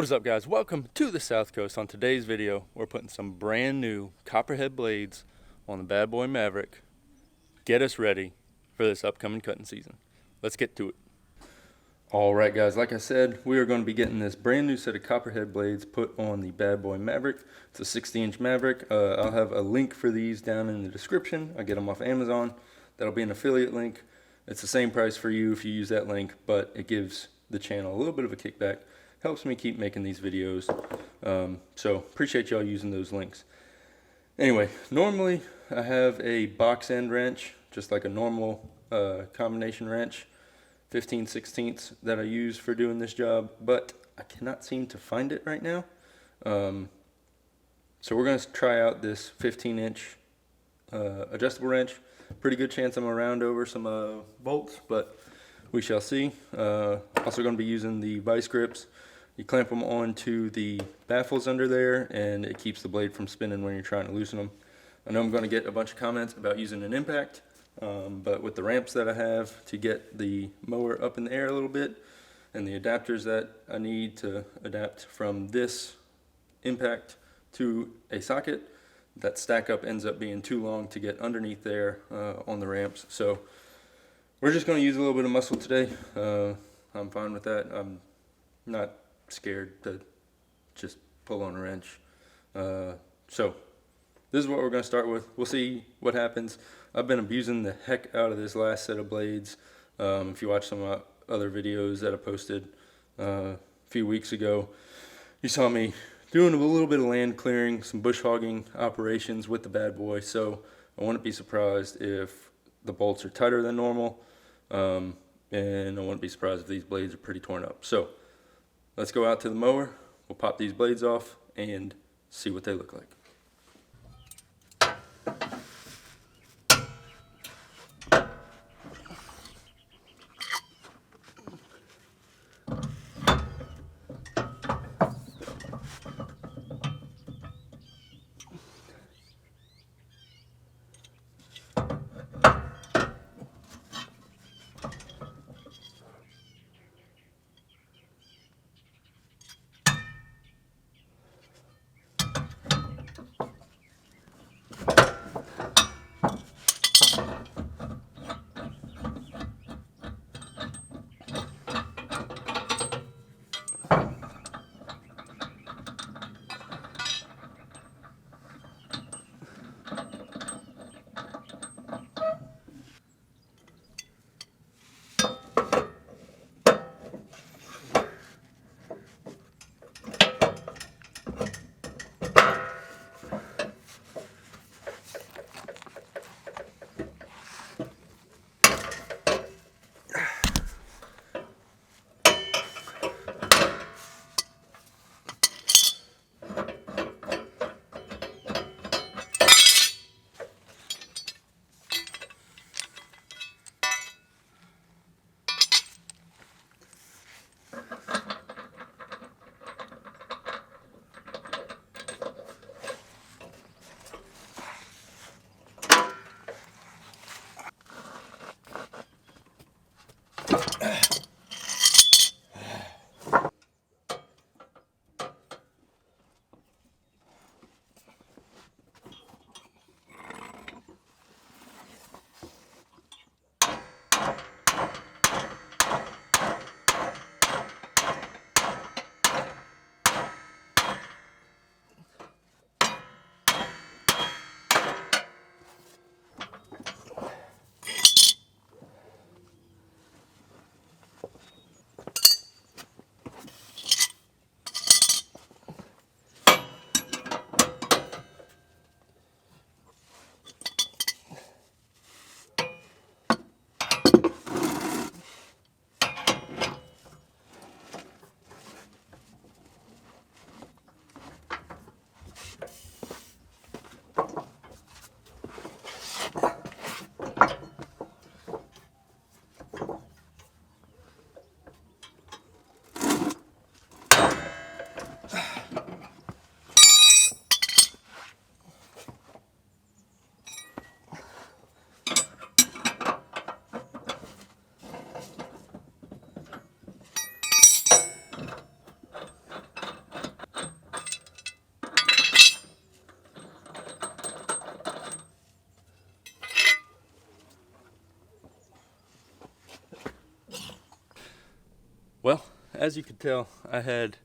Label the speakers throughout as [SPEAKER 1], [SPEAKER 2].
[SPEAKER 1] What is up, guys? Welcome to the South Coast. On today's video, we're putting some brand new Copperhead blades on the Bad Boy Maverick. Get us ready for this upcoming cutting season. Let's get to it. Alright guys, like I said, we are going to be getting this brand new set of Copperhead blades put on the Bad Boy Maverick. It's a 60-inch Maverick. I'll have a link for these down in the description. I get them off Amazon. That'll be an affiliate link. It's the same price for you if you use that link, but it gives the channel a little bit of a kickback. Helps me keep making these videos. So appreciate y'all using those links. Anyway, normally I have a box end wrench, just like a normal combination wrench, 15/16 that I use for doing this job, but I cannot seem to find it right now. So we're going to try out this 15-inch adjustable wrench. Pretty good chance I'm around over some bolts, but we shall see. Also going to be using the vice grips. You clamp them onto the baffles under there, and it keeps the blade from spinning when you're trying to loosen them. I know I'm going to get a bunch of comments about using an impact, but with the ramps that I have to get the mower up in the air a little bit, and the adapters that I need to adapt from this impact to a socket, that stack up ends up being too long to get underneath there on the ramps. So we're just going to use a little bit of muscle today. I'm fine with that. I'm not scared to just pull on a wrench. So this is what we're going to start with. We'll see what happens. I've been abusing the heck out of this last set of blades. If you watch some other videos that I posted a few weeks ago, you saw me doing a little bit of land clearing, some bush hogging operations with the Bad Boy. So I wouldn't be surprised if the bolts are tighter than normal, and I wouldn't be surprised if these blades are pretty torn up. So let's go out to the mower, we'll pop these blades off and see what they look like. Well, as you could tell, I had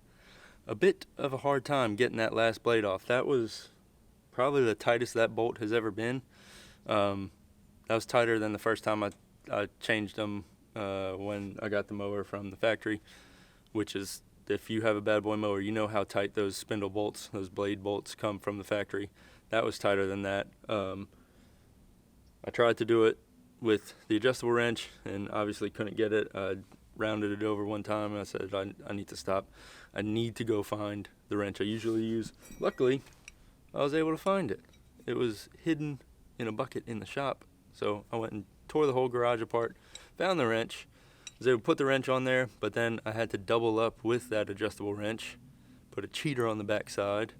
[SPEAKER 1] a bit of a hard time getting that last blade off. That was probably the tightest that bolt has ever been. That was tighter than the first time I changed them when I got the mower from the factory, which is, if you have a Bad Boy mower, you know how tight those spindle bolts, those blade bolts come from the factory. That was tighter than that. I tried to do it with the adjustable wrench and obviously couldn't get it. I rounded it over one time and I said, I need to stop. I need to go find the wrench I usually use. Luckily, I was able to find it. It was hidden in a bucket in the shop. So I went and tore the whole garage apart, found the wrench, was able to put the wrench on there, but then I had to double up with that adjustable wrench, put a cheater on the back side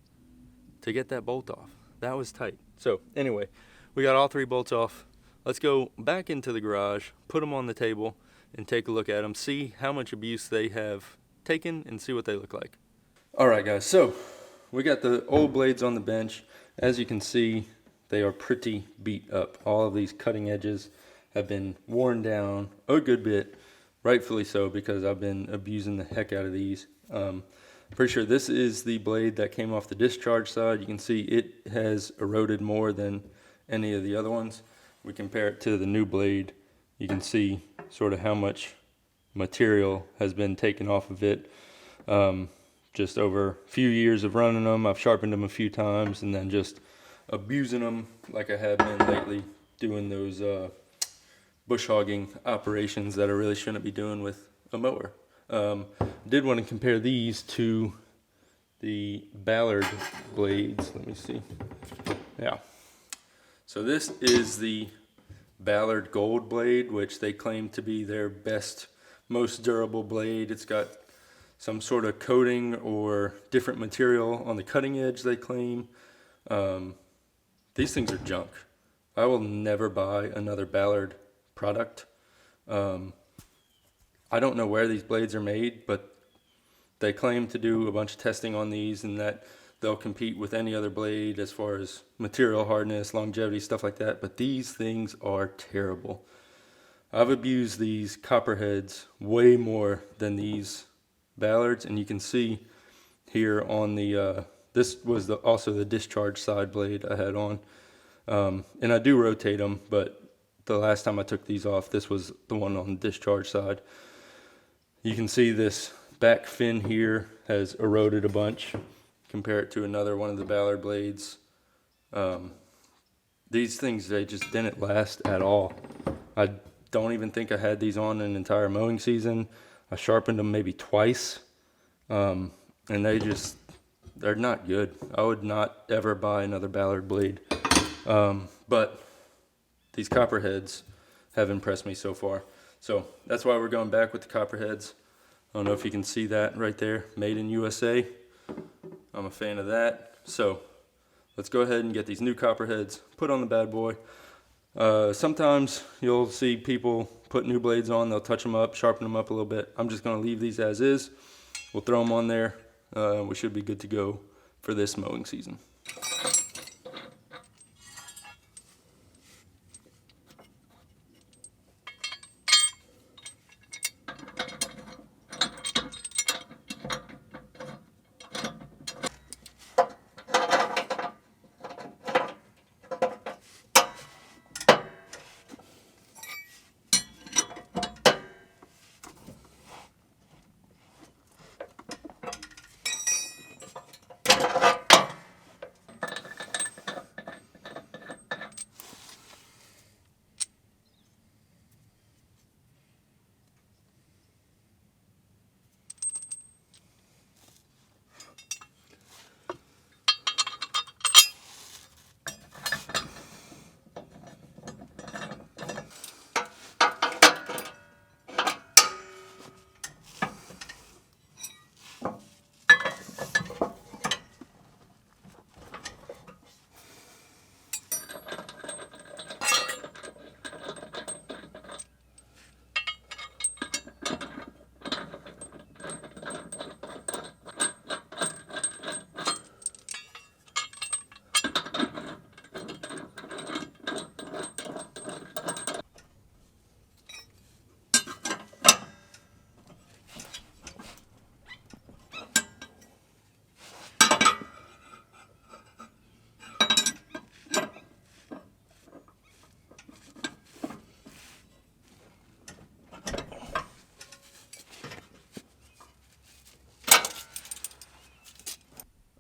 [SPEAKER 1] to get that bolt off. That was tight. So anyway, we got all 3 bolts off. Let's go back into the garage, put them on the table, and take a look at them, see how much abuse they have taken, and see what they look like. All right, guys, so we got the old blades on the bench. As you can see, they are pretty beat up. All of these cutting edges have been worn down a good bit, rightfully so, because I've been abusing the heck out of these. Pretty sure this is the blade that came off the discharge side. You can see it has eroded more than any of the other ones. We compare it to the new blade, you can see sort of how much material has been taken off of it. Just over a few years of running them, I've sharpened them a few times, and then just abusing them like I have been lately, doing those bush hogging operations that I really shouldn't be doing with a mower. Did want to compare these to the Ballard blades. Let me see. Yeah. So this is the Ballard Gold blade, which they claim to be their best, most durable blade. It's got some sort of coating or different material on the cutting edge, they claim. These things are junk. I will never buy another Ballard product. I don't know where these blades are made, but they claim to do a bunch of testing on these and that they'll compete with any other blade as far as material hardness, longevity, stuff like that. But these things are terrible. I've abused these Copperheads way more than these Ballards, and you can see here on the this was also the discharge side blade I had on, and I do rotate them, but the last time I took these off, this was the one on the discharge side. You can see this back fin here has eroded a bunch. Compare it to another one of the Ballard blades. These things, they just didn't last at all. I don't even think I had these on an entire mowing season. I sharpened them maybe twice, and they're not good. I would not ever buy another Ballard blade. But these Copperheads have impressed me so far. So that's why we're going back with the Copperheads. I don't know if you can see that right there, made in USA. I'm a fan of that. So let's go ahead and get these new Copperheads put on the Bad Boy. Sometimes you'll see people put new blades on, they'll touch them up, sharpen them up a little bit. I'm just going to leave these as is. We'll throw them on there. We should be good to go for this mowing season.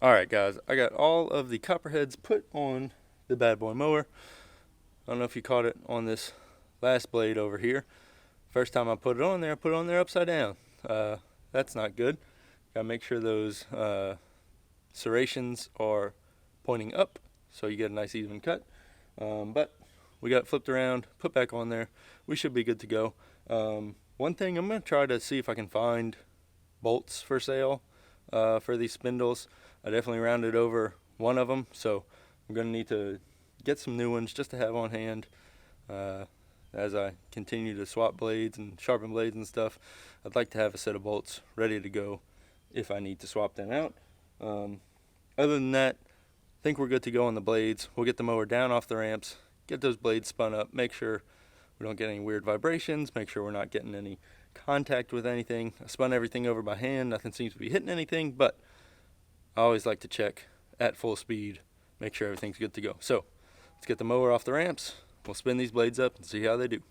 [SPEAKER 1] Alright guys, I got all of the copperheads put on the Bad Boy mower. I don't know if you caught it on this last blade over here. First time I put it on there, I put it on there upside down. That's not good. Gotta make sure those serrations are pointing up so you get a nice even cut. But we got it flipped around, put back on there. We should be good to go. One thing, I'm going to try to see if I can find bolts for sale for these spindles. I definitely rounded over one of them, so I'm going to need to get some new ones just to have on hand as I continue to swap blades and sharpen blades and stuff. I'd like to have a set of bolts ready to go if I need to swap them out. Other than that, I think we're good to go on the blades. We'll get the mower down off the ramps, get those blades spun up, make sure we don't get any weird vibrations, make sure we're not getting any contact with anything. I spun everything over by hand, nothing seems to be hitting anything, but I always like to check at full speed, make sure everything's good to go. So let's get the mower off the ramps, we'll spin these blades up and see how they do.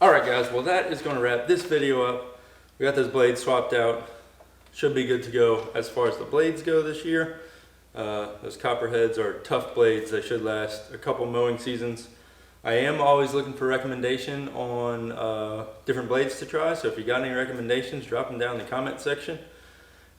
[SPEAKER 1] Alright guys, well that is going to wrap this video up. We got those blades swapped out. Should be good to go as far as the blades go this year. Those copperheads are tough blades. They should last a couple mowing seasons. I am always looking for recommendation on different blades to try, so if you got any recommendations, drop them down in the comment section.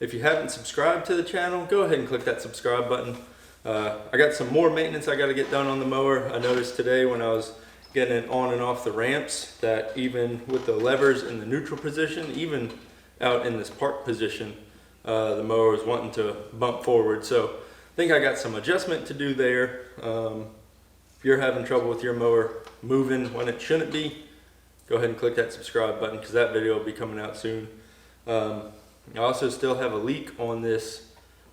[SPEAKER 1] If you haven't subscribed to the channel, go ahead and click that subscribe button. I got some more maintenance I got to get done on the mower. I noticed today when I was getting it on and off the ramps that even with the levers in the neutral position, even out in this park position, the mower was wanting to bump forward. So I think I got some adjustment to do there. If you're having trouble with your mower moving when it shouldn't be, go ahead and click that subscribe button because that video will be coming out soon. I also still have a leak on this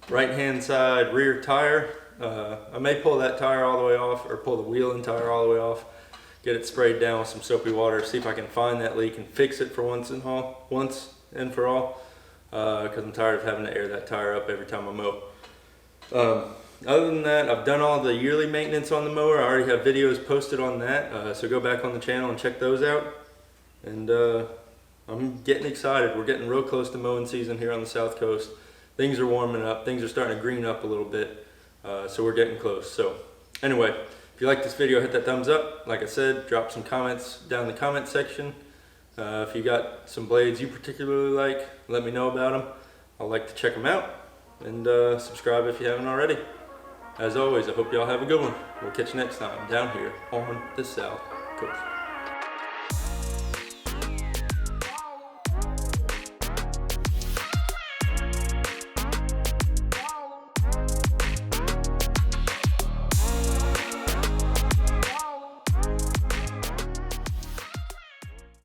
[SPEAKER 1] right hand side rear tire. I may pull that tire all the way off or pull the wheel and tire all the way off, get it sprayed down with some soapy water, see if I can find that leak and fix it for once and for all, because I'm tired of having to air that tire up every time I mow. Other than that, I've done all the yearly maintenance on the mower. I already have videos posted on that, so go back on the channel and check those out. And I'm getting excited. We're getting real close to mowing season here on the South Coast. Things are warming up. Things are starting to green up a little bit, so we're getting close. So anyway, if you like this video, hit that thumbs up. Like I said, drop some comments down in the comment section. If you got some blades you particularly like, let me know about them. I'd like to check them out. And subscribe if you haven't already. As always, I hope y'all have a good one. We'll catch you next time down here on the South Coast.